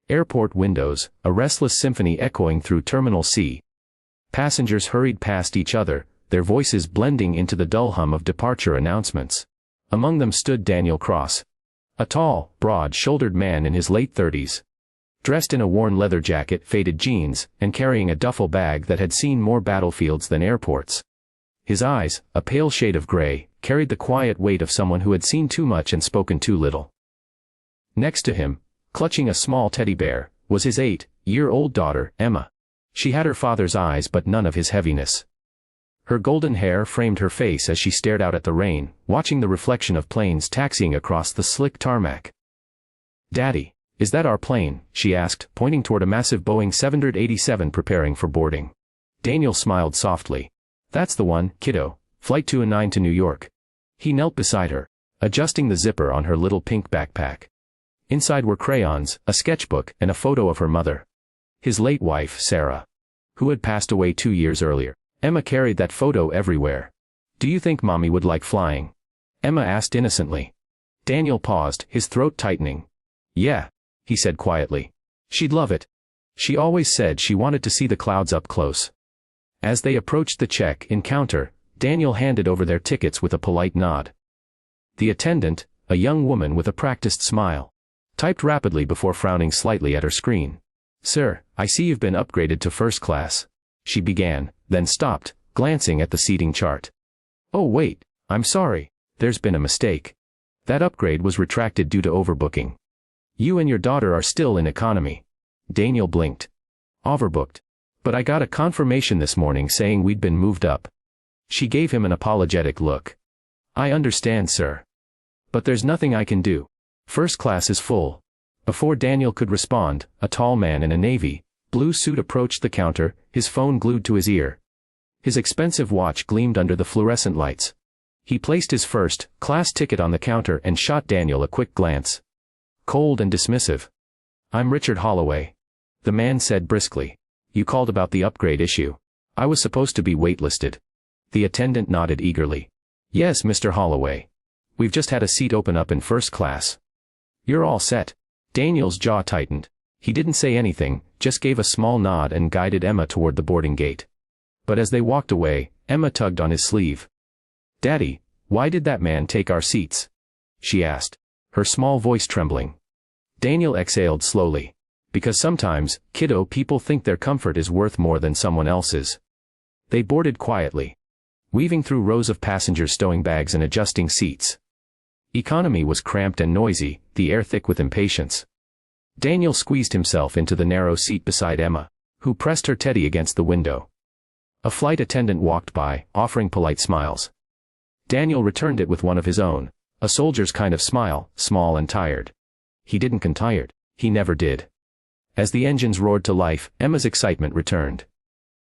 Airport windows, a restless symphony echoing through Terminal C. Passengers hurried past each other, their voices blending into the dull hum of departure announcements. Among them stood Daniel Cross, a tall, broad-shouldered man in his late 30s. Dressed in a worn leather jacket, faded jeans, and carrying a duffel bag that had seen more battlefields than airports. His eyes, a pale shade of gray, carried the quiet weight of someone who had seen too much and spoken too little. Next to him, clutching a small teddy bear, was his 8-year-old daughter, Emma. She had her father's eyes but none of his heaviness. Her golden hair framed her face as she stared out at the rain, watching the reflection of planes taxiing across the slick tarmac. "Daddy, is that our plane?" she asked, pointing toward a massive Boeing 787 preparing for boarding. Daniel smiled softly. "That's the one, kiddo, Flight 209 to New York." He knelt beside her, adjusting the zipper on her little pink backpack. Inside were crayons, a sketchbook, and a photo of her mother. His late wife, Sarah, who had passed away 2 years earlier. Emma carried that photo everywhere. "Do you think Mommy would like flying?" Emma asked innocently. Daniel paused, his throat tightening. "Yeah," he said quietly. "She'd love it. She always said she wanted to see the clouds up close." As they approached the check-in counter, Daniel handed over their tickets with a polite nod. The attendant, a young woman with a practiced smile, typed rapidly before frowning slightly at her screen. "Sir, I see you've been upgraded to first class," she began, then stopped, glancing at the seating chart. "Oh wait, I'm sorry, there's been a mistake. That upgrade was retracted due to overbooking. You and your daughter are still in economy." Daniel blinked. "Overbooked? But I got a confirmation this morning saying we'd been moved up." She gave him an apologetic look. "I understand, sir. But there's nothing I can do. First class is full." Before Daniel could respond, a tall man in a navy blue suit approached the counter, his phone glued to his ear. His expensive watch gleamed under the fluorescent lights. He placed his first-class ticket on the counter and shot Daniel a quick glance. Cold and dismissive. "I'm Richard Holloway," the man said briskly. "You called about the upgrade issue. I was supposed to be waitlisted." The attendant nodded eagerly. "Yes, Mr. Holloway. We've just had a seat open up in first class. You're all set." Daniel's jaw tightened. He didn't say anything, just gave a small nod and guided Emma toward the boarding gate. But as they walked away, Emma tugged on his sleeve. "Daddy, why did that man take our seats?" she asked, her small voice trembling. Daniel exhaled slowly. "Because sometimes, kiddo, people think their comfort is worth more than someone else's." They boarded quietly, weaving through rows of passengers stowing bags and adjusting seats. Economy was cramped and noisy, the air thick with impatience. Daniel squeezed himself into the narrow seat beside Emma, who pressed her teddy against the window. A flight attendant walked by, offering polite smiles. Daniel returned it with one of his own, a soldier's kind of smile, small and tired. He didn't get tired. He never did. As the engines roared to life, Emma's excitement returned.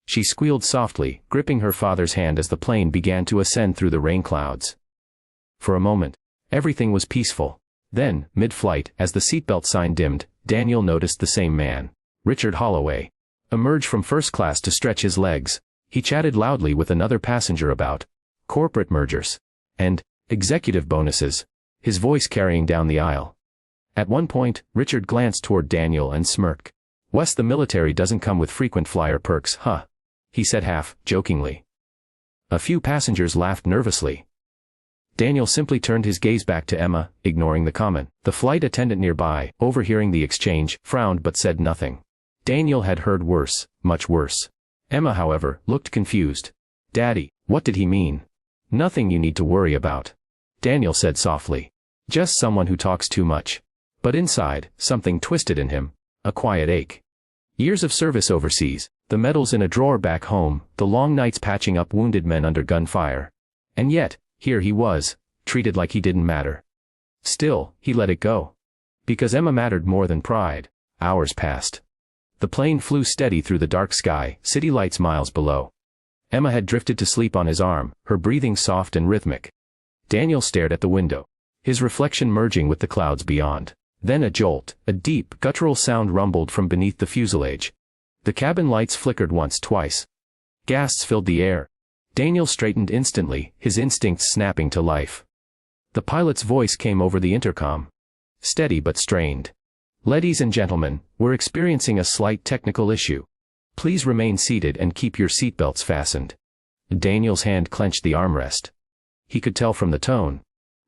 She squealed softly, gripping her father's hand as the plane began to ascend through the rain clouds. For a moment, everything was peaceful. Then, mid-flight, as the seatbelt sign dimmed, Daniel noticed the same man, Richard Holloway, emerge from first class to stretch his legs. He chatted loudly with another passenger about corporate mergers and executive bonuses, his voice carrying down the aisle. At one point, Richard glanced toward Daniel and smirked. "Wes, the military doesn't come with frequent flyer perks, huh?" he said half-jokingly. A few passengers laughed nervously. Daniel simply turned his gaze back to Emma, ignoring the comment. The flight attendant nearby, overhearing the exchange, frowned but said nothing. Daniel had heard worse, much worse. Emma, however, looked confused. "Daddy, what did he mean?" "Nothing you need to worry about," Daniel said softly. "Just someone who talks too much." But inside, something twisted in him, a quiet ache. Years of service overseas, the medals in a drawer back home, the long nights patching up wounded men under gunfire. And yet, here he was, treated like he didn't matter. Still, he let it go. Because Emma mattered more than pride. Hours passed. The plane flew steady through the dark sky, city lights miles below. Emma had drifted to sleep on his arm, her breathing soft and rhythmic. Daniel stared at the window, his reflection merging with the clouds beyond. Then a jolt, a deep, guttural sound rumbled from beneath the fuselage. The cabin lights flickered once, twice. Gasps filled the air. Daniel straightened instantly, his instincts snapping to life. The pilot's voice came over the intercom. Steady but strained. Ladies and gentlemen, we're experiencing a slight technical issue. Please remain seated and keep your seatbelts fastened. Daniel's hand clenched the armrest. He could tell from the tone.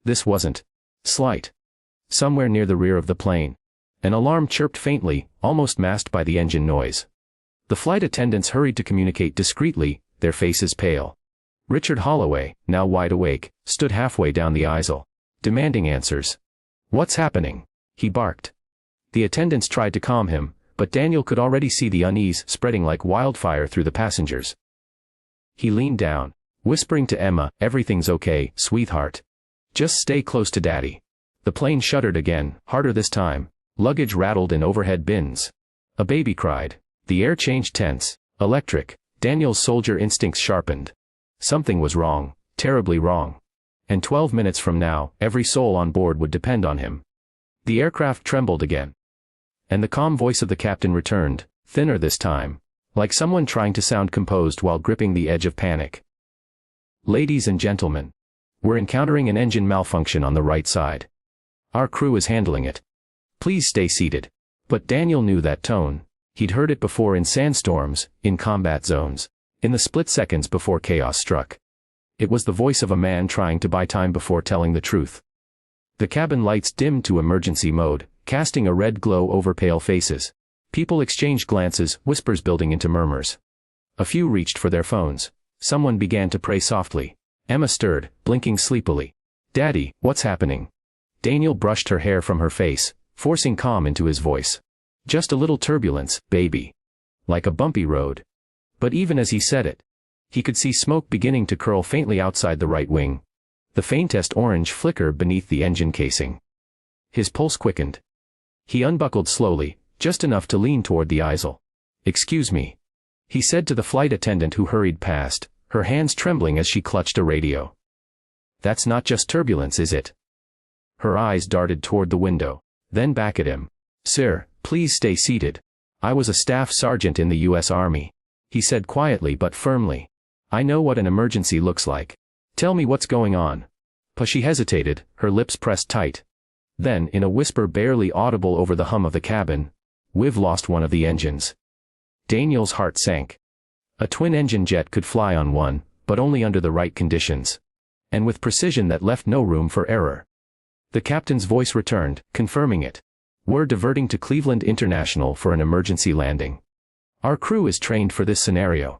This wasn't slight. Somewhere near the rear of the plane, an alarm chirped faintly, almost masked by the engine noise. The flight attendants hurried to communicate discreetly, their faces pale. Richard Holloway, now wide awake, stood halfway down the aisle, demanding answers. "What's happening?" he barked. The attendants tried to calm him, but Daniel could already see the unease spreading like wildfire through the passengers. He leaned down, whispering to Emma, "Everything's okay, sweetheart. Just stay close to Daddy." The plane shuddered again, harder this time. Luggage rattled in overhead bins. A baby cried. The air changed tense, electric. Daniel's soldier instincts sharpened. Something was wrong, terribly wrong. And 12 minutes from now, every soul on board would depend on him. The aircraft trembled again. And the calm voice of the captain returned, thinner this time, like someone trying to sound composed while gripping the edge of panic. "Ladies and gentlemen, we're encountering an engine malfunction on the right side. Our crew is handling it. Please stay seated." But Daniel knew that tone. He'd heard it before in sandstorms, in combat zones, in the split seconds before chaos struck. It was the voice of a man trying to buy time before telling the truth. The cabin lights dimmed to emergency mode, casting a red glow over pale faces. People exchanged glances, whispers building into murmurs. A few reached for their phones. Someone began to pray softly. Emma stirred, blinking sleepily. "Daddy, what's happening?" Daniel brushed her hair from her face, forcing calm into his voice. "Just a little turbulence, baby. Like a bumpy road." But even as he said it, he could see smoke beginning to curl faintly outside the right wing. The faintest orange flicker beneath the engine casing. His pulse quickened. He unbuckled slowly, just enough to lean toward the aisle. "Excuse me," he said to the flight attendant who hurried past, her hands trembling as she clutched a radio. "That's not just turbulence, is it?" Her eyes darted toward the window, then back at him. "Sir, please stay seated. I was a staff sergeant in the U.S. Army," he said quietly but firmly. "I know what an emergency looks like. Tell me what's going on." But she hesitated, her lips pressed tight. Then, in a whisper barely audible over the hum of the cabin, "We've lost one of the engines." Daniel's heart sank. A twin-engine jet could fly on one, but only under the right conditions. And with precision that left no room for error. The captain's voice returned, confirming it. "We're diverting to Cleveland International for an emergency landing. Our crew is trained for this scenario.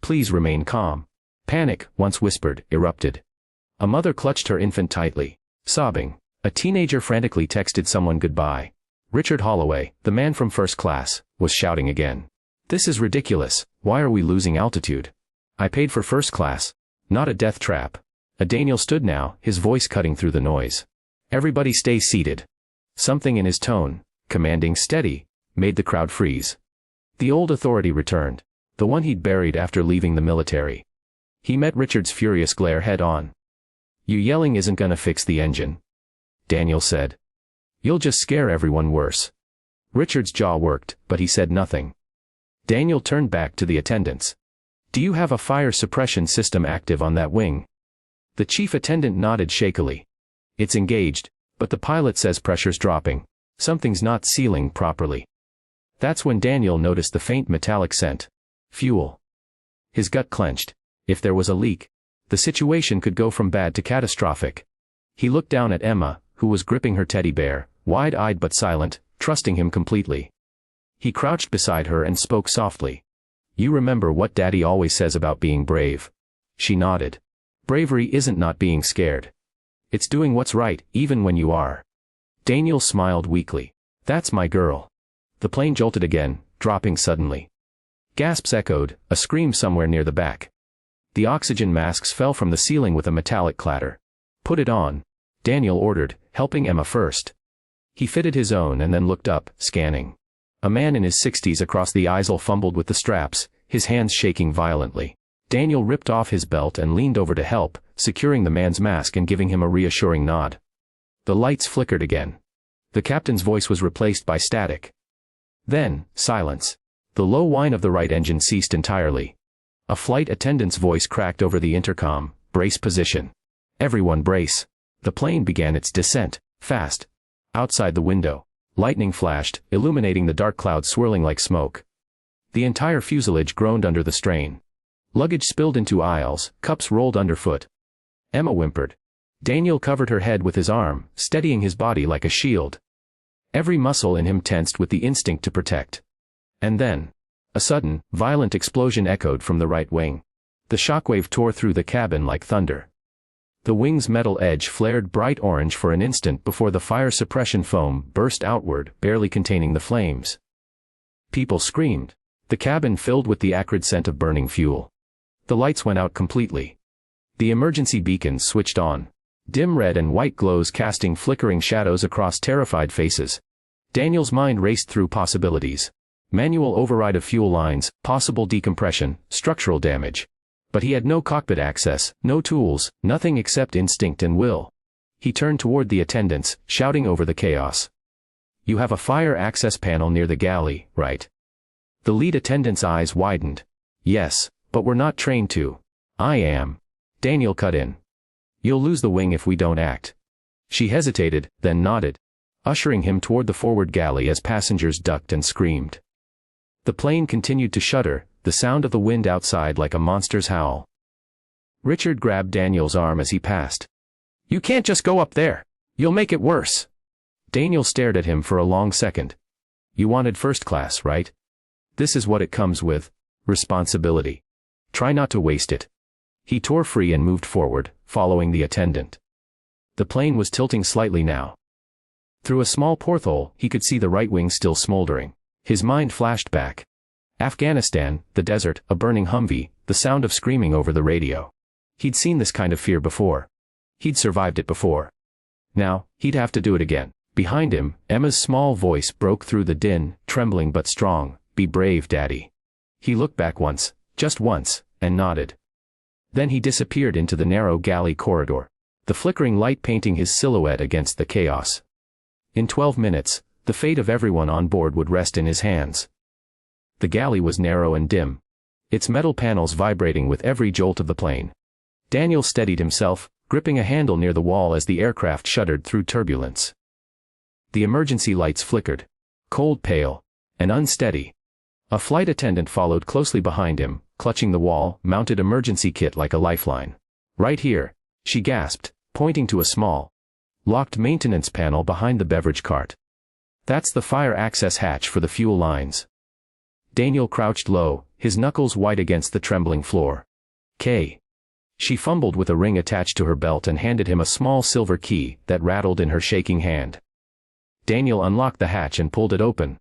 Please remain calm." Panic, once whispered, erupted. A mother clutched her infant tightly, sobbing. A teenager frantically texted someone goodbye. Richard Holloway, the man from first class, was shouting again. "This is ridiculous. Why are we losing altitude? I paid for first class. Not a death trap." Daniel stood now, his voice cutting through the noise. "Everybody stay seated." Something in his tone, commanding steady, made the crowd freeze. The old authority returned, the one he'd buried after leaving the military. He met Richard's furious glare head on. "You yelling isn't gonna fix the engine," Daniel said. "You'll just scare everyone worse." Richard's jaw worked, but he said nothing. Daniel turned back to the attendants. "Do you have a fire suppression system active on that wing?" The chief attendant nodded shakily. "It's engaged, but the pilot says pressure's dropping. Something's not sealing properly." That's when Daniel noticed the faint metallic scent. Fuel. His gut clenched. If there was a leak, the situation could go from bad to catastrophic. He looked down at Emma, who was gripping her teddy bear, wide-eyed but silent, trusting him completely. He crouched beside her and spoke softly. "You remember what Daddy always says about being brave?" She nodded. "Bravery isn't not being scared. It's doing what's right, even when you are." Daniel smiled weakly. "That's my girl." The plane jolted again, dropping suddenly. Gasps echoed, a scream somewhere near the back. The oxygen masks fell from the ceiling with a metallic clatter. "Put it on," Daniel ordered, helping Emma first. He fitted his own and then looked up, scanning. A man in his 60s across the aisle fumbled with the straps, his hands shaking violently. Daniel ripped off his belt and leaned over to help, securing the man's mask and giving him a reassuring nod. The lights flickered again. The captain's voice was replaced by static. Then, silence. The low whine of the right engine ceased entirely. A flight attendant's voice cracked over the intercom, "Brace position. Everyone brace." The plane began its descent, fast. Outside the window, Lightning flashed, illuminating the dark clouds swirling like smoke. The entire fuselage groaned under the strain. Luggage spilled into aisles, cups rolled underfoot. Emma whimpered. Daniel covered her head with his arm, steadying his body like a shield. Every muscle in him tensed with the instinct to protect. And then, a sudden, violent explosion echoed from the right wing. The shockwave tore through the cabin like thunder. The wing's metal edge flared bright orange for an instant before the fire suppression foam burst outward, barely containing the flames. People screamed. The cabin filled with the acrid scent of burning fuel. The lights went out completely. The emergency beacons switched on. Dim red and white glows casting flickering shadows across terrified faces. Daniel's mind raced through possibilities. Manual override of fuel lines, possible decompression, structural damage. But he had no cockpit access, no tools, nothing except instinct and will. He turned toward the attendants, shouting over the chaos. "You have a fire access panel near the galley, right?" The lead attendant's eyes widened. "Yes, but we're not trained to." "I am." Daniel cut in. "You'll lose the wing if we don't act." She hesitated, then nodded, ushering him toward the forward galley as passengers ducked and screamed. The plane continued to shudder, the sound of the wind outside like a monster's howl. Richard grabbed Daniel's arm as he passed. "You can't just go up there. You'll make it worse." Daniel stared at him for a long second. "You wanted first class, right? This is what it comes with. Responsibility. Try not to waste it." He tore free and moved forward, following the attendant. The plane was tilting slightly now. Through a small porthole, he could see the right wing still smoldering. His mind flashed back. Afghanistan, the desert, a burning Humvee, the sound of screaming over the radio. He'd seen this kind of fear before. He'd survived it before. Now, he'd have to do it again. Behind him, Emma's small voice broke through the din, trembling but strong. "Be brave, Daddy." He looked back once, just once, and nodded. Then he disappeared into the narrow galley corridor, the flickering light painting his silhouette against the chaos. In 12 minutes, the fate of everyone on board would rest in his hands. The galley was narrow and dim, its metal panels vibrating with every jolt of the plane. Daniel steadied himself, gripping a handle near the wall as the aircraft shuddered through turbulence. The emergency lights flickered, cold pale, and unsteady. A flight attendant followed closely behind him, clutching the wall, mounted emergency kit like a lifeline. "Right here," she gasped, pointing to a small, locked maintenance panel behind the beverage cart. "That's the fire access hatch for the fuel lines." Daniel crouched low, his knuckles white against the trembling floor. "K." She fumbled with a ring attached to her belt and handed him a small silver key that rattled in her shaking hand. Daniel unlocked the hatch and pulled it open.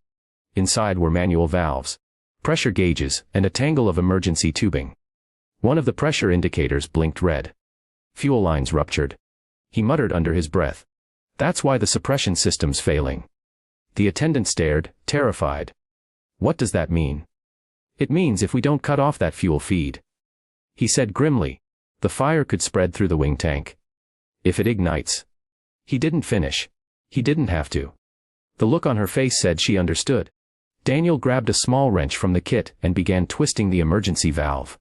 Inside were manual valves, pressure gauges, and a tangle of emergency tubing. One of the pressure indicators blinked red. Fuel lines ruptured. He muttered under his breath. "That's why the suppression system's failing." The attendant stared, terrified. "What does that mean?" "It means if we don't cut off that fuel feed," he said grimly, "the fire could spread through the wing tank. If it ignites." He didn't finish. He didn't have to. The look on her face said she understood. Daniel grabbed a small wrench from the kit and began twisting the emergency valve.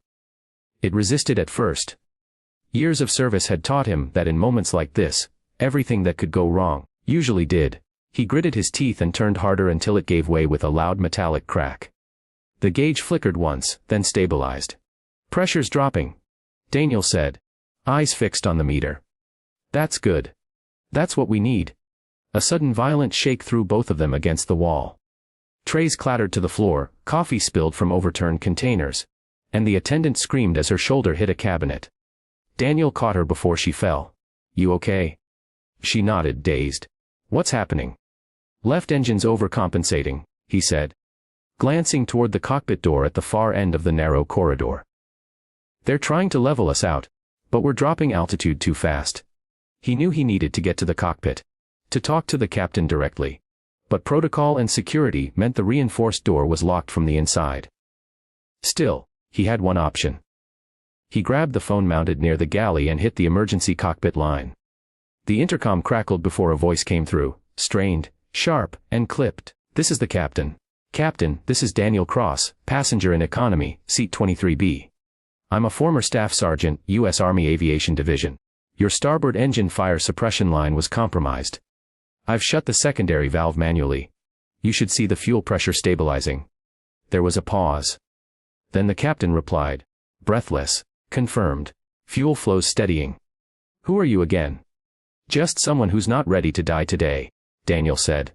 It resisted at first. Years of service had taught him that in moments like this, everything that could go wrong usually did. He gritted his teeth and turned harder until it gave way with a loud metallic crack. The gauge flickered once, then stabilized. "Pressure's dropping," Daniel said, eyes fixed on the meter. "That's good. That's what we need." A sudden violent shake threw both of them against the wall. Trays clattered to the floor, coffee spilled from overturned containers, and the attendant screamed as her shoulder hit a cabinet. Daniel caught her before she fell. "You okay?" She nodded, dazed. "What's happening?" "Left engine's overcompensating," he said, glancing toward the cockpit door at the far end of the narrow corridor. "They're trying to level us out, but we're dropping altitude too fast." He knew he needed to get to the cockpit, to talk to the captain directly. But protocol and security meant the reinforced door was locked from the inside. Still, he had one option. He grabbed the phone mounted near the galley and hit the emergency cockpit line. The intercom crackled before a voice came through, strained, sharp, and clipped. "This is the captain. Captain, this is Daniel Cross, passenger in economy, seat 23B. I'm a former staff sergeant, U.S. Army Aviation Division. Your starboard engine fire suppression line was compromised. I've shut the secondary valve manually. You should see the fuel pressure stabilizing. There was a pause. Then the captain replied, breathless, confirmed. Fuel flows steadying. Who are you again? Just someone who's not ready to die today, Daniel said.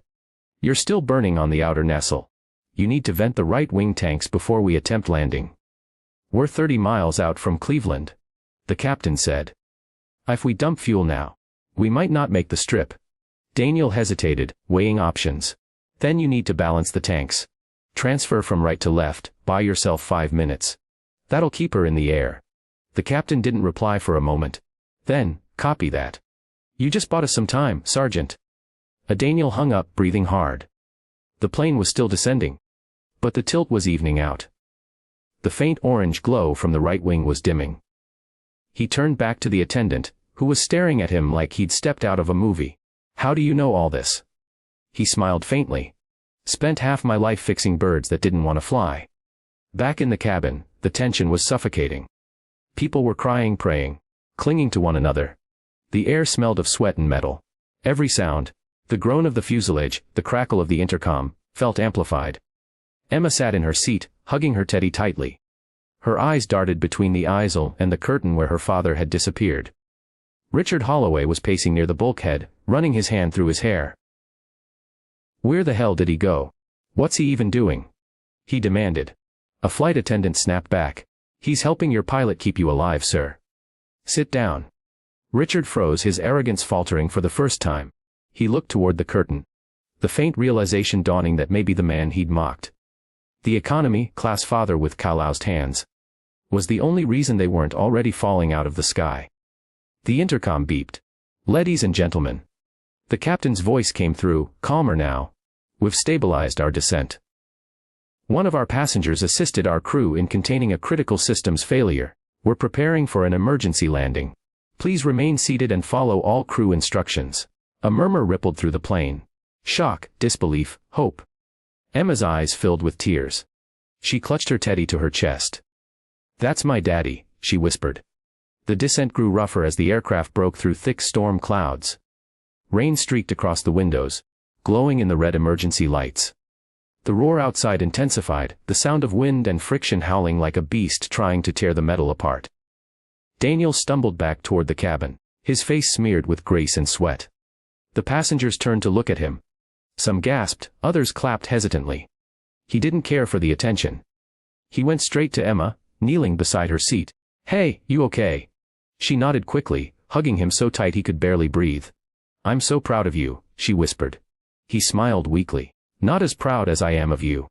You're still burning on the outer nacelle. You need to vent the right wing tanks before we attempt landing. We're 30 miles out from Cleveland, the captain said. If we dump fuel now, we might not make the strip. Daniel hesitated, weighing options. Then you need to balance the tanks. Transfer from right to left, buy yourself 5 minutes. That'll keep her in the air. The captain didn't reply for a moment. Then, copy that. You just bought us some time, Sergeant. Daniel hung up, breathing hard. The plane was still descending. But the tilt was evening out. The faint orange glow from the right wing was dimming. He turned back to the attendant, who was staring at him like he'd stepped out of a movie. How do you know all this? He smiled faintly. Spent half my life fixing birds that didn't want to fly. Back in the cabin, the tension was suffocating. People were crying, praying, clinging to one another. The air smelled of sweat and metal. Every sound, the groan of the fuselage, the crackle of the intercom, felt amplified. Emma sat in her seat, hugging her teddy tightly. Her eyes darted between the easel and the curtain where her father had disappeared. Richard Holloway was pacing near the bulkhead, running his hand through his hair. Where the hell did he go? What's he even doing? He demanded. A flight attendant snapped back. He's helping your pilot keep you alive, sir. Sit down. Richard froze, his arrogance faltering for the first time. He looked toward the curtain. The faint realization dawning that maybe the man he'd mocked, the economy class father with calloused hands, was the only reason they weren't already falling out of the sky. The intercom beeped. Ladies and gentlemen. The captain's voice came through, calmer now. We've stabilized our descent. One of our passengers assisted our crew in containing a critical systems failure. We're preparing for an emergency landing. Please remain seated and follow all crew instructions. A murmur rippled through the plane. Shock, disbelief, hope. Emma's eyes filled with tears. She clutched her teddy to her chest. That's my daddy, she whispered. The descent grew rougher as the aircraft broke through thick storm clouds. Rain streaked across the windows, glowing in the red emergency lights. The roar outside intensified, the sound of wind and friction howling like a beast trying to tear the metal apart. Daniel stumbled back toward the cabin, his face smeared with grease and sweat. The passengers turned to look at him. Some gasped, others clapped hesitantly. He didn't care for the attention. He went straight to Emma, kneeling beside her seat. Hey, you okay? She nodded quickly, hugging him so tight he could barely breathe. I'm so proud of you, she whispered. He smiled weakly. Not as proud as I am of you.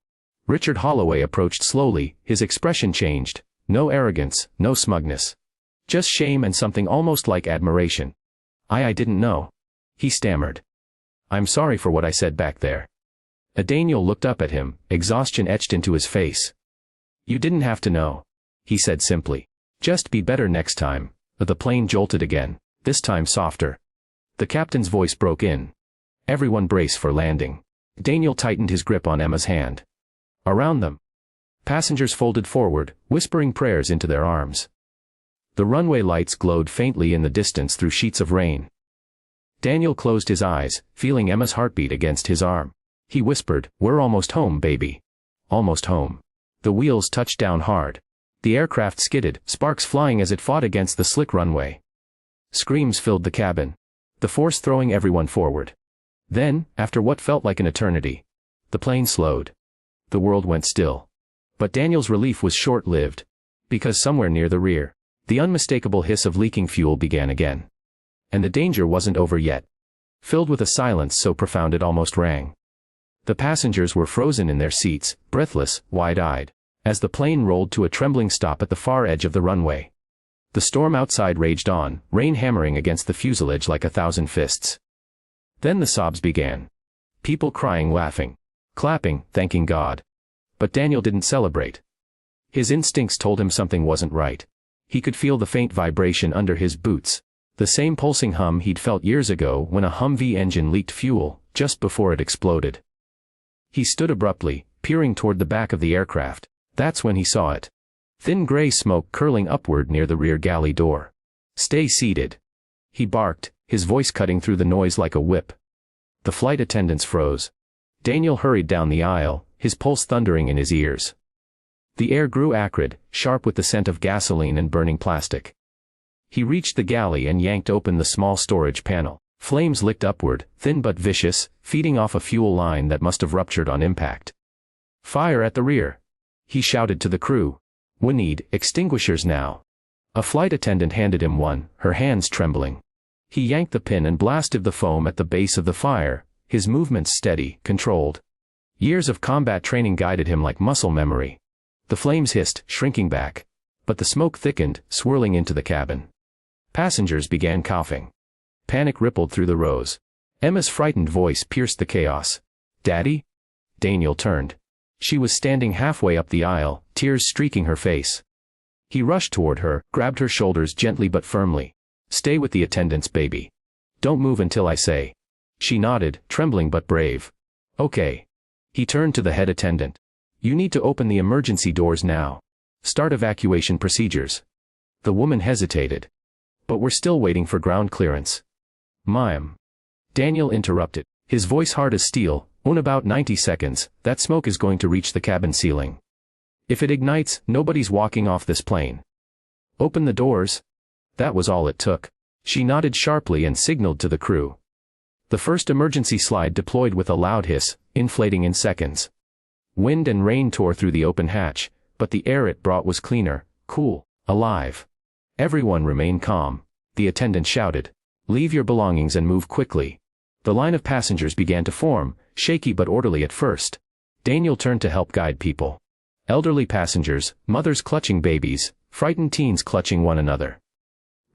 Richard Holloway approached slowly, his expression changed. No arrogance, no smugness. Just shame and something almost like admiration. I didn't know. He stammered. I'm sorry for what I said back there. Daniel looked up at him, exhaustion etched into his face. You didn't have to know, he said simply. Just be better next time. The plane jolted again, this time softer. The captain's voice broke in. Everyone brace for landing. Daniel tightened his grip on Emma's hand. Around them, passengers folded forward, whispering prayers into their arms. The runway lights glowed faintly in the distance through sheets of rain. Daniel closed his eyes, feeling Emma's heartbeat against his arm. He whispered, We're almost home, baby. Almost home. The wheels touched down hard. The aircraft skidded, sparks flying as it fought against the slick runway. Screams filled the cabin, the force throwing everyone forward. Then, after what felt like an eternity, the plane slowed. The world went still. But Daniel's relief was short-lived, because somewhere near the rear, the unmistakable hiss of leaking fuel began again. And the danger wasn't over yet. Filled with a silence so profound it almost rang. The passengers were frozen in their seats, breathless, wide-eyed, as the plane rolled to a trembling stop at the far edge of the runway. The storm outside raged on, rain hammering against the fuselage like 1,000 fists. Then the sobs began. People crying, laughing, clapping, thanking God. But Daniel didn't celebrate. His instincts told him something wasn't right. He could feel the faint vibration under his boots, the same pulsing hum he'd felt years ago when a Humvee engine leaked fuel, just before it exploded. He stood abruptly, peering toward the back of the aircraft. That's when he saw it. Thin gray smoke curling upward near the rear galley door. Stay seated, he barked, his voice cutting through the noise like a whip. The flight attendants froze. Daniel hurried down the aisle, his pulse thundering in his ears. The air grew acrid, sharp with the scent of gasoline and burning plastic. He reached the galley and yanked open the small storage panel. Flames licked upward, thin but vicious, feeding off a fuel line that must have ruptured on impact. "Fire at the rear!" he shouted to the crew. "We need extinguishers now." A flight attendant handed him one, her hands trembling. He yanked the pin and blasted the foam at the base of the fire, his movements steady, controlled. Years of combat training guided him like muscle memory. The flames hissed, shrinking back. But the smoke thickened, swirling into the cabin. Passengers began coughing. Panic rippled through the rows. Emma's frightened voice pierced the chaos. "Daddy?" Daniel turned. She was standing halfway up the aisle, tears streaking her face. He rushed toward her, grabbed her shoulders gently but firmly. "Stay with the attendants, baby. Don't move until I say." She nodded, trembling but brave. "Okay." He turned to the head attendant. "You need to open the emergency doors now. Start evacuation procedures." The woman hesitated. "But we're still waiting for ground clearance." "Ma'am." Daniel interrupted, his voice hard as steel. "In about 90 seconds, that smoke is going to reach the cabin ceiling. If it ignites, nobody's walking off this plane. Open the doors." That was all it took. She nodded sharply and signaled to the crew. The first emergency slide deployed with a loud hiss, inflating in seconds. Wind and rain tore through the open hatch, but the air it brought was cleaner, cool, alive. Everyone remained calm. The attendant shouted, "Leave your belongings and move quickly." The line of passengers began to form, shaky but orderly at first. Daniel turned to help guide people. Elderly passengers, mothers clutching babies, frightened teens clutching one another.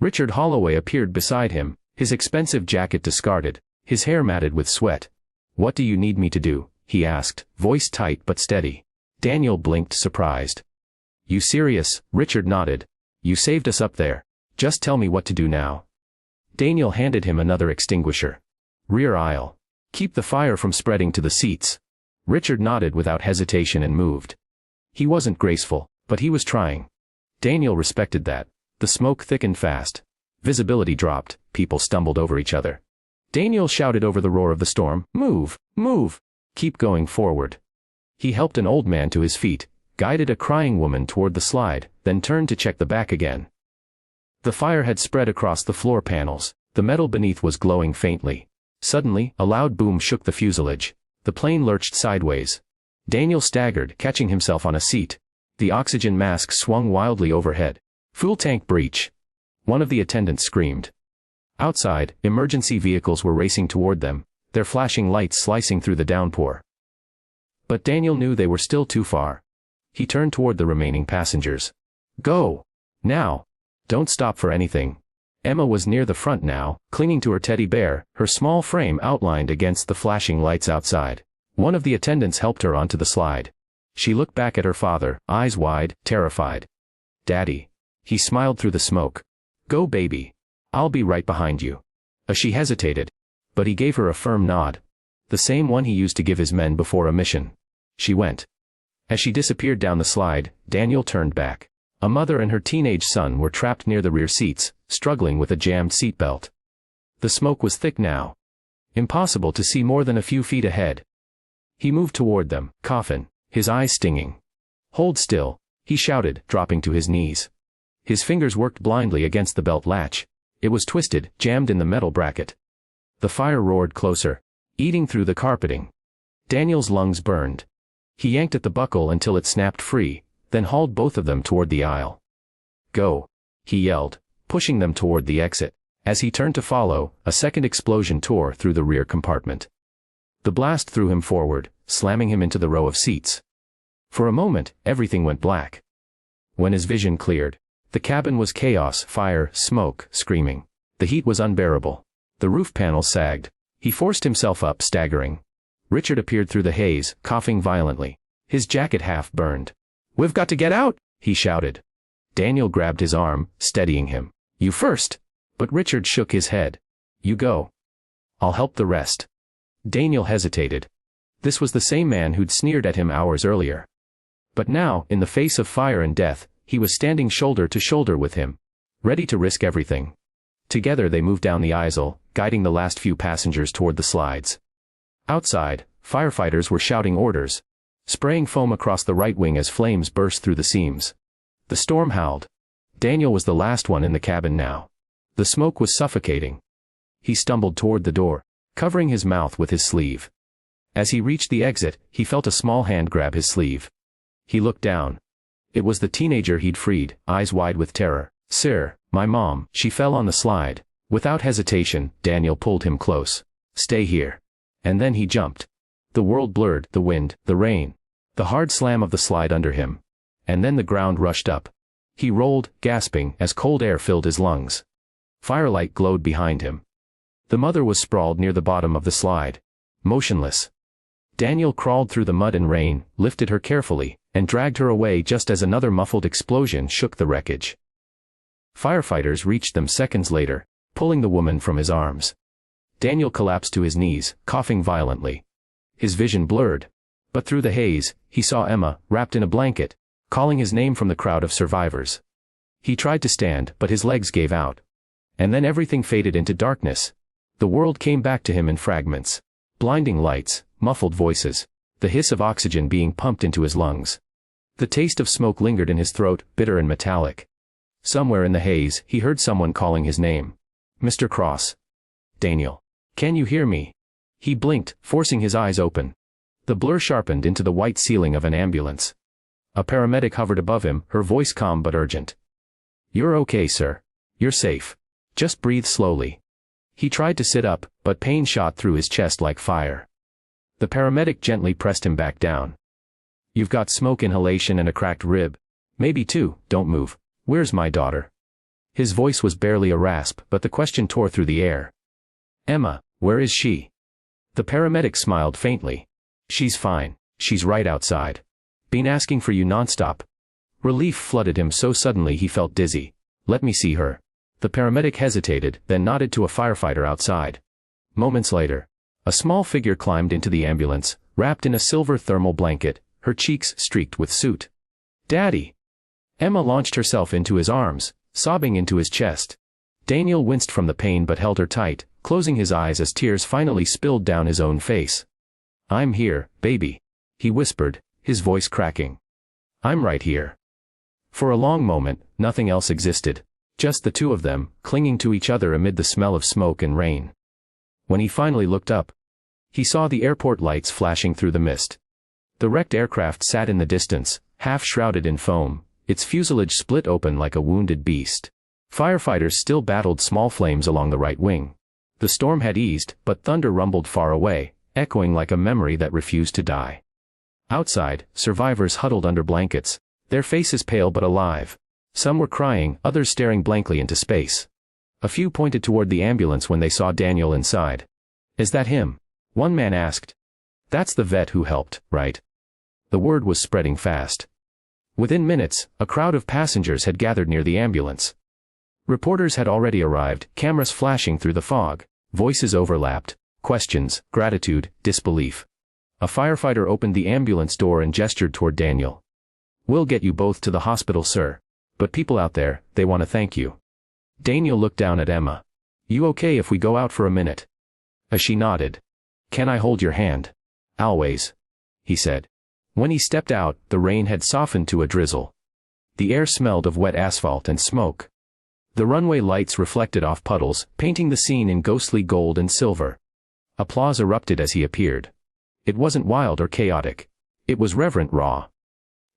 Richard Holloway appeared beside him, his expensive jacket discarded, his hair matted with sweat. "What do you need me to do?" he asked, voice tight but steady. Daniel blinked, surprised. "You serious?" Richard nodded. "You saved us up there. Just tell me what to do now." Daniel handed him another extinguisher. "Rear aisle. Keep the fire from spreading to the seats." Richard nodded without hesitation and moved. He wasn't graceful, but he was trying. Daniel respected that. The smoke thickened fast. Visibility dropped, people stumbled over each other. Daniel shouted over the roar of the storm, "Move! Move! Keep going forward." He helped an old man to his feet, guided a crying woman toward the slide, then turned to check the back again. The fire had spread across the floor panels. The metal beneath was glowing faintly. Suddenly, a loud boom shook the fuselage. The plane lurched sideways. Daniel staggered, catching himself on a seat. The oxygen mask swung wildly overhead. "Fuel tank breach!" One of the attendants screamed. Outside, emergency vehicles were racing toward them, their flashing lights slicing through the downpour. But Daniel knew they were still too far. He turned toward the remaining passengers. "Go! Now! Don't stop for anything." Emma was near the front now, clinging to her teddy bear, her small frame outlined against the flashing lights outside. One of the attendants helped her onto the slide. She looked back at her father, eyes wide, terrified. "Daddy." He smiled through the smoke. "Go, baby. I'll be right behind you." She hesitated, but he gave her a firm nod. The same one he used to give his men before a mission. She went. As she disappeared down the slide, Daniel turned back. A mother and her teenage son were trapped near the rear seats, struggling with a jammed seatbelt. The smoke was thick now. Impossible to see more than a few feet ahead. He moved toward them, coughing, his eyes stinging. "Hold still," he shouted, dropping to his knees. His fingers worked blindly against the belt latch. It was twisted, jammed in the metal bracket. The fire roared closer, eating through the carpeting. Daniel's lungs burned. He yanked at the buckle until it snapped free, then hauled both of them toward the aisle. "Go!" he yelled, pushing them toward the exit. As he turned to follow, a second explosion tore through the rear compartment. The blast threw him forward, slamming him into the row of seats. For a moment, everything went black. When his vision cleared, the cabin was chaos, fire, smoke, screaming. The heat was unbearable. The roof panels sagged. He forced himself up, staggering. Richard appeared through the haze, coughing violently. His jacket half burned. "We've got to get out!" he shouted. Daniel grabbed his arm, steadying him. "You first!" But Richard shook his head. "You go. I'll help the rest." Daniel hesitated. This was the same man who'd sneered at him hours earlier. But now, in the face of fire and death, he was standing shoulder to shoulder with him, ready to risk everything. Together they moved down the aisle, guiding the last few passengers toward the slides. Outside, firefighters were shouting orders, spraying foam across the right wing as flames burst through the seams. The storm howled. Daniel was the last one in the cabin now. The smoke was suffocating. He stumbled toward the door, covering his mouth with his sleeve. As he reached the exit, he felt a small hand grab his sleeve. He looked down. It was the teenager he'd freed, eyes wide with terror. "Sir, my mom." She fell on the slide. Without hesitation, Daniel pulled him close. "Stay here." And then he jumped. The world blurred, the wind, the rain, the hard slam of the slide under him. And then the ground rushed up. He rolled, gasping, as cold air filled his lungs. Firelight glowed behind him. The mother was sprawled near the bottom of the slide, motionless. Daniel crawled through the mud and rain, lifted her carefully, and dragged her away just as another muffled explosion shook the wreckage. Firefighters reached them seconds later, pulling the woman from his arms. Daniel collapsed to his knees, coughing violently. His vision blurred. But through the haze, he saw Emma, wrapped in a blanket, calling his name from the crowd of survivors. He tried to stand, but his legs gave out. And then everything faded into darkness. The world came back to him in fragments. Blinding lights, muffled voices, the hiss of oxygen being pumped into his lungs. The taste of smoke lingered in his throat, bitter and metallic. Somewhere in the haze, he heard someone calling his name. "Mr. Cross." "Daniel. Can you hear me?" He blinked, forcing his eyes open. The blur sharpened into the white ceiling of an ambulance. A paramedic hovered above him, her voice calm but urgent. "You're okay, sir. You're safe. Just breathe slowly." He tried to sit up, but pain shot through his chest like fire. The paramedic gently pressed him back down. "You've got smoke inhalation and a cracked rib. Maybe two, don't move. Where's my daughter?" His voice was barely a rasp, but the question tore through the air. "Emma, where is she?" The paramedic smiled faintly. "She's fine. She's right outside. Been asking for you nonstop." Relief flooded him so suddenly he felt dizzy. "Let me see her." The paramedic hesitated, then nodded to a firefighter outside. Moments later, a small figure climbed into the ambulance, wrapped in a silver thermal blanket, her cheeks streaked with soot. "Daddy!" Emma launched herself into his arms, sobbing into his chest. Daniel winced from the pain but held her tight, closing his eyes as tears finally spilled down his own face. "I'm here, baby," he whispered, his voice cracking. "I'm right here." For a long moment, nothing else existed. Just the two of them, clinging to each other amid the smell of smoke and rain. When he finally looked up, he saw the airport lights flashing through the mist. The wrecked aircraft sat in the distance, half shrouded in foam, its fuselage split open like a wounded beast. Firefighters still battled small flames along the right wing. The storm had eased, but thunder rumbled far away, echoing like a memory that refused to die. Outside, survivors huddled under blankets, their faces pale but alive. Some were crying, others staring blankly into space. A few pointed toward the ambulance when they saw Daniel inside. "Is that him?" one man asked. "That's the vet who helped, right?" The word was spreading fast. Within minutes, a crowd of passengers had gathered near the ambulance. Reporters had already arrived, cameras flashing through the fog. Voices overlapped, questions, gratitude, disbelief. A firefighter opened the ambulance door and gestured toward Daniel. "We'll get you both to the hospital, sir. But people out there, they want to thank you." Daniel looked down at Emma. "You okay if we go out for a minute?" As she nodded. "Can I hold your hand?" "Always," he said. When he stepped out, the rain had softened to a drizzle. The air smelled of wet asphalt and smoke. The runway lights reflected off puddles, painting the scene in ghostly gold and silver. Applause erupted as he appeared. It wasn't wild or chaotic. It was reverent, raw.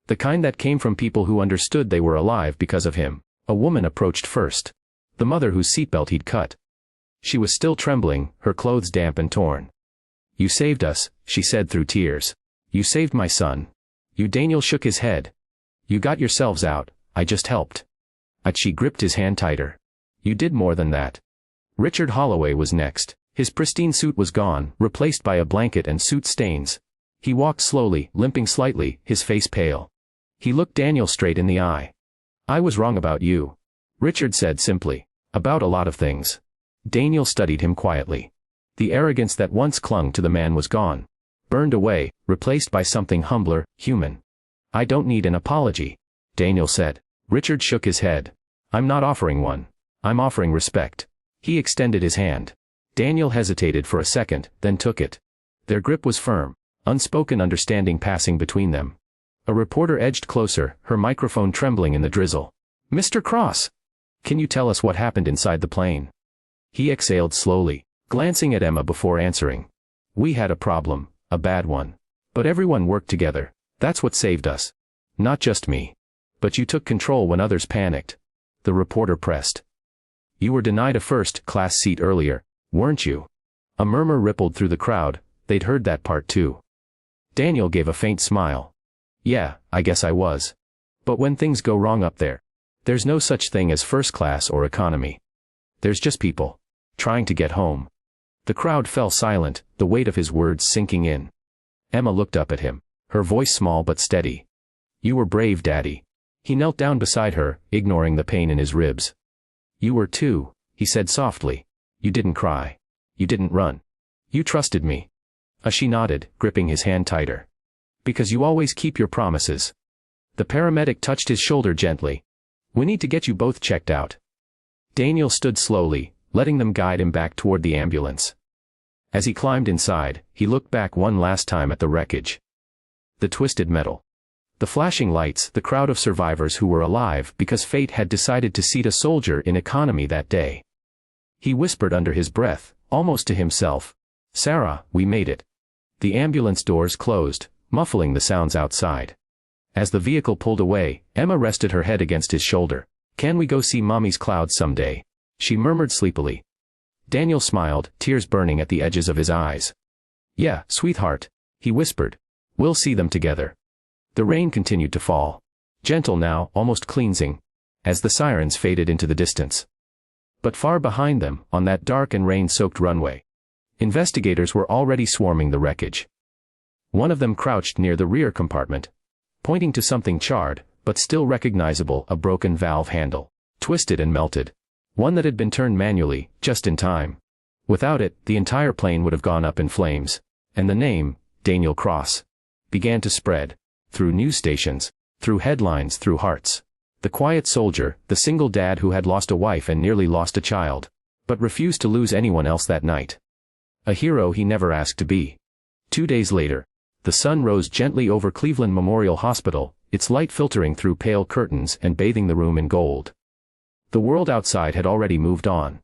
The kind that came from people who understood they were alive because of him. A woman approached first. The mother whose seatbelt he'd cut. She was still trembling, her clothes damp and torn. "You saved us," she said through tears. "You saved my son." "You." Daniel shook his head. "You got yourselves out, I just helped." She gripped his hand tighter. "You did more than that." Richard Holloway was next. His pristine suit was gone, replaced by a blanket and soot stains. He walked slowly, limping slightly, his face pale. He looked Daniel straight in the eye. "I was wrong about you," Richard said simply. "About a lot of things." Daniel studied him quietly. The arrogance that once clung to the man was gone. Burned away, replaced by something humbler, human. "I don't need an apology," Daniel said. Richard shook his head. "I'm not offering one. I'm offering respect." He extended his hand. Daniel hesitated for a second, then took it. Their grip was firm, unspoken understanding passing between them. A reporter edged closer, her microphone trembling in the drizzle. "Mr. Cross! Can you tell us what happened inside the plane?" He exhaled slowly, glancing at Emma before answering. "We had a problem, a bad one. But everyone worked together. That's what saved us. Not just me. But you took control when others panicked." The reporter pressed. "You were denied a first-class seat earlier, weren't you?" A murmur rippled through the crowd. They'd heard that part too. Daniel gave a faint smile. "Yeah, I guess I was. But when things go wrong up there, there's no such thing as first class or economy. There's just people trying to get home." The crowd fell silent, the weight of his words sinking in. Emma looked up at him, her voice small but steady. "You were brave, Daddy." He knelt down beside her, ignoring the pain in his ribs. "You were too," he said softly. "You didn't cry. You didn't run. You trusted me." She nodded, gripping his hand tighter. "Because you always keep your promises." The paramedic touched his shoulder gently. "We need to get you both checked out." Daniel stood slowly, letting them guide him back toward the ambulance. As he climbed inside, he looked back one last time at the wreckage. The twisted metal. The flashing lights, the crowd of survivors who were alive because fate had decided to seat a soldier in economy that day. He whispered under his breath, almost to himself, "Sarah, we made it." The ambulance doors closed, muffling the sounds outside. As the vehicle pulled away, Emma rested her head against his shoulder. "Can we go see Mommy's clouds someday?" she murmured sleepily. Daniel smiled, tears burning at the edges of his eyes. "Yeah, sweetheart," he whispered. "We'll see them together." The rain continued to fall. Gentle now, almost cleansing, as the sirens faded into the distance. But far behind them, on that dark and rain-soaked runway, investigators were already swarming the wreckage. One of them crouched near the rear compartment, pointing to something charred, but still recognizable, a broken valve handle, twisted and melted. One that had been turned manually, just in time. Without it, the entire plane would have gone up in flames. And the name, Daniel Cross, began to spread. Through news stations, through headlines, through hearts. The quiet soldier, the single dad who had lost a wife and nearly lost a child, but refused to lose anyone else that night. A hero he never asked to be. 2 days later, the sun rose gently over Cleveland Memorial Hospital, its light filtering through pale curtains and bathing the room in gold. The world outside had already moved on.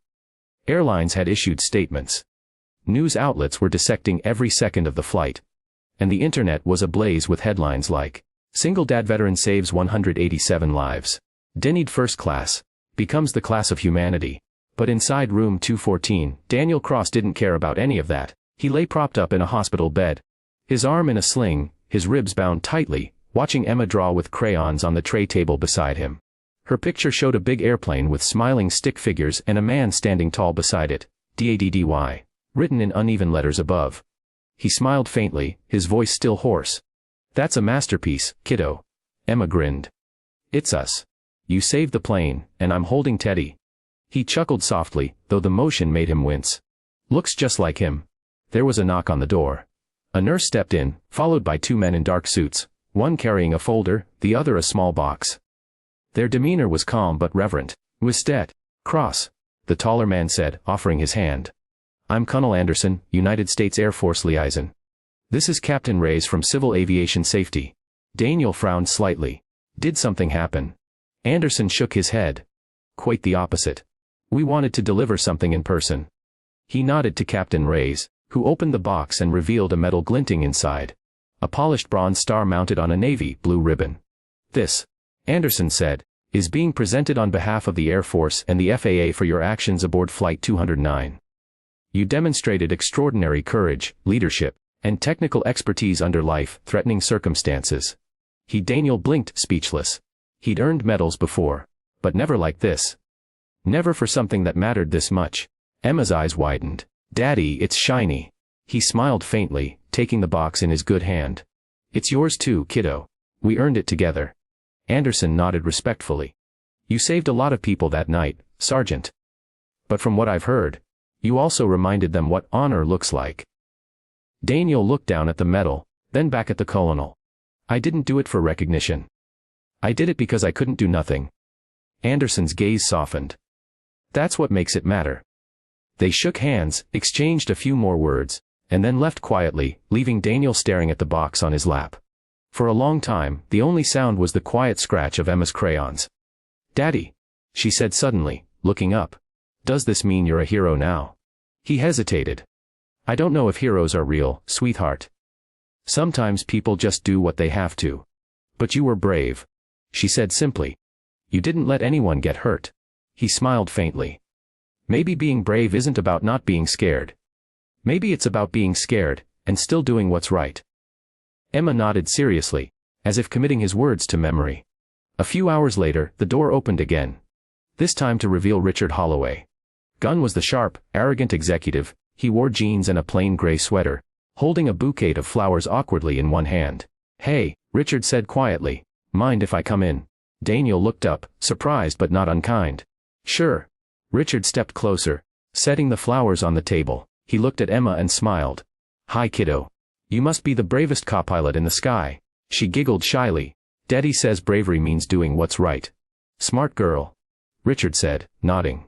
Airlines had issued statements. News outlets were dissecting every second of the flight. And the internet was ablaze with headlines like, "Single dad veteran saves 187 lives. Denied first class. Becomes the class of humanity." But inside room 214, Daniel Cross didn't care about any of that. He lay propped up in a hospital bed, his arm in a sling, his ribs bound tightly, watching Emma draw with crayons on the tray table beside him. Her picture showed a big airplane with smiling stick figures and a man standing tall beside it, DADDY, written in uneven letters above. He smiled faintly, his voice still hoarse. "That's a masterpiece, kiddo." Emma grinned. "It's us. You saved the plane, and I'm holding Teddy." He chuckled softly, though the motion made him wince. "Looks just like him." There was a knock on the door. A nurse stepped in, followed by 2 men in dark suits, one carrying a folder, the other a small box. Their demeanor was calm but reverent. "Wistet, Cross," the taller man said, offering his hand. "I'm Colonel Anderson, United States Air Force liaison. This is Captain Reyes from Civil Aviation Safety." Daniel frowned slightly. Did something happen? Anderson shook his head. "Quite the opposite. We wanted to deliver something in person." He nodded to Captain Reyes, who opened the box and revealed a metal glinting inside. A polished bronze star mounted on a navy blue ribbon. "This," Anderson said, "is being presented on behalf of the Air Force and the FAA for your actions aboard Flight 209. You demonstrated extraordinary courage, leadership, and technical expertise under life-threatening circumstances." Daniel blinked, speechless. He'd earned medals before, but never like this. Never for something that mattered this much. Emma's eyes widened. "Daddy, it's shiny." He smiled faintly, taking the box in his good hand. "It's yours too, kiddo. We earned it together." Anderson nodded respectfully. "You saved a lot of people that night, Sergeant. But from what I've heard, you also reminded them what honor looks like." Daniel looked down at the medal, then back at the colonel. "I didn't do it for recognition. I did it because I couldn't do nothing." Anderson's gaze softened. "That's what makes it matter." They shook hands, exchanged a few more words, and then left quietly, leaving Daniel staring at the box on his lap. For a long time, the only sound was the quiet scratch of Emma's crayons. "Daddy," she said suddenly, looking up. "Does this mean you're a hero now?" He hesitated. "I don't know if heroes are real, sweetheart. Sometimes people just do what they have to. But you were brave," she said simply. "You didn't let anyone get hurt." He smiled faintly. "Maybe being brave isn't about not being scared. Maybe it's about being scared, and still doing what's right." Emma nodded seriously, as if committing his words to memory. A few hours later, the door opened again. This time to reveal Richard Holloway. Gunn was the sharp, arrogant executive. He wore jeans and a plain gray sweater, holding a bouquet of flowers awkwardly in one hand. "Hey," Richard said quietly. "Mind if I come in?" Daniel looked up, surprised but not unkind. "Sure." Richard stepped closer, setting the flowers on the table. He looked at Emma and smiled. "Hi kiddo. You must be the bravest copilot in the sky." She giggled shyly. "Daddy says bravery means doing what's right." "Smart girl," Richard said, nodding.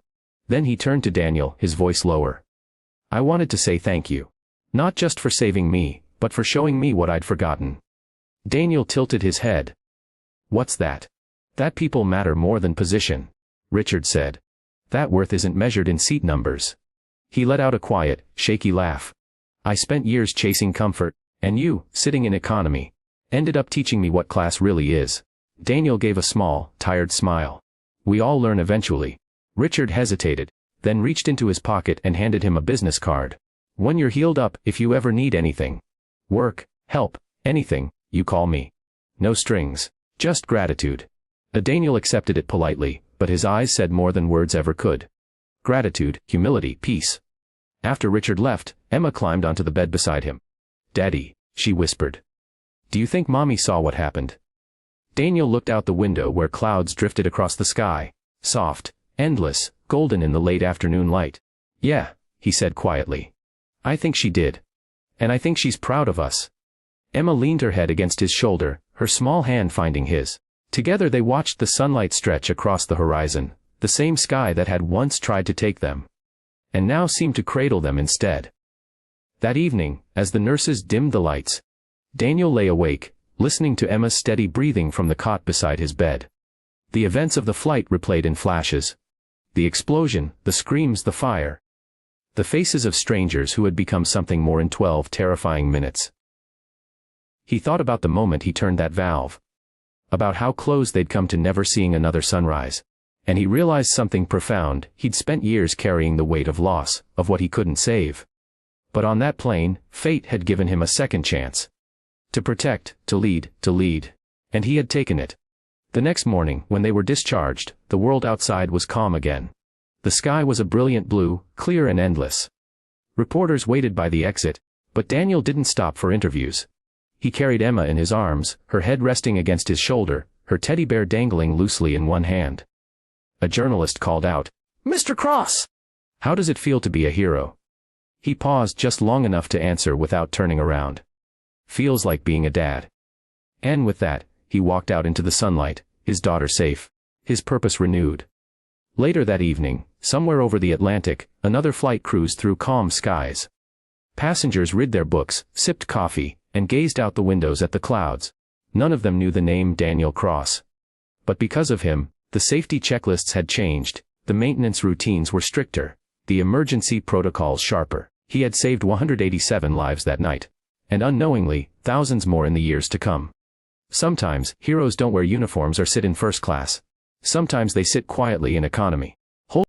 Then he turned to Daniel, his voice lower. "I wanted to say thank you. Not just for saving me, but for showing me what I'd forgotten." Daniel tilted his head. "What's that?" "That people matter more than position," Richard said. "That worth isn't measured in seat numbers." He let out a quiet, shaky laugh. "I spent years chasing comfort, and you, sitting in economy, ended up teaching me what class really is." Daniel gave a small, tired smile. "We all learn eventually." Richard hesitated, then reached into his pocket and handed him a business card. "When you're healed up, if you ever need anything, work, help, anything, you call me. No strings, just gratitude." Daniel accepted it politely, but his eyes said more than words ever could. Gratitude, humility, peace. After Richard left, Emma climbed onto the bed beside him. "Daddy," she whispered. "Do you think Mommy saw what happened?" Daniel looked out the window where clouds drifted across the sky, soft, endless, golden in the late afternoon light. "Yeah," he said quietly. "I think she did. And I think she's proud of us." Emma leaned her head against his shoulder, her small hand finding his. Together they watched the sunlight stretch across the horizon, the same sky that had once tried to take them, and now seemed to cradle them instead. That evening, as the nurses dimmed the lights, Daniel lay awake, listening to Emma's steady breathing from the cot beside his bed. The events of the flight replayed in flashes. The explosion, the screams, the fire. The faces of strangers who had become something more in 12 terrifying minutes. He thought about the moment he turned that valve. About how close they'd come to never seeing another sunrise. And he realized something profound. He'd spent years carrying the weight of loss, of what he couldn't save. But on that plane, fate had given him a second chance. To protect, to lead. And he had taken it. The next morning, when they were discharged, the world outside was calm again. The sky was a brilliant blue, clear and endless. Reporters waited by the exit, but Daniel didn't stop for interviews. He carried Emma in his arms, her head resting against his shoulder, her teddy bear dangling loosely in one hand. A journalist called out, "Mr. Cross! How does it feel to be a hero?" He paused just long enough to answer without turning around. "Feels like being a dad." And with that, he walked out into the sunlight, his daughter safe, his purpose renewed. Later that evening, somewhere over the Atlantic, another flight cruised through calm skies. Passengers read their books, sipped coffee, and gazed out the windows at the clouds. None of them knew the name Daniel Cross. But because of him, the safety checklists had changed, the maintenance routines were stricter, the emergency protocols sharper. He had saved 187 lives that night. And unknowingly, thousands more in the years to come. Sometimes, heroes don't wear uniforms or sit in first class. Sometimes they sit quietly in economy.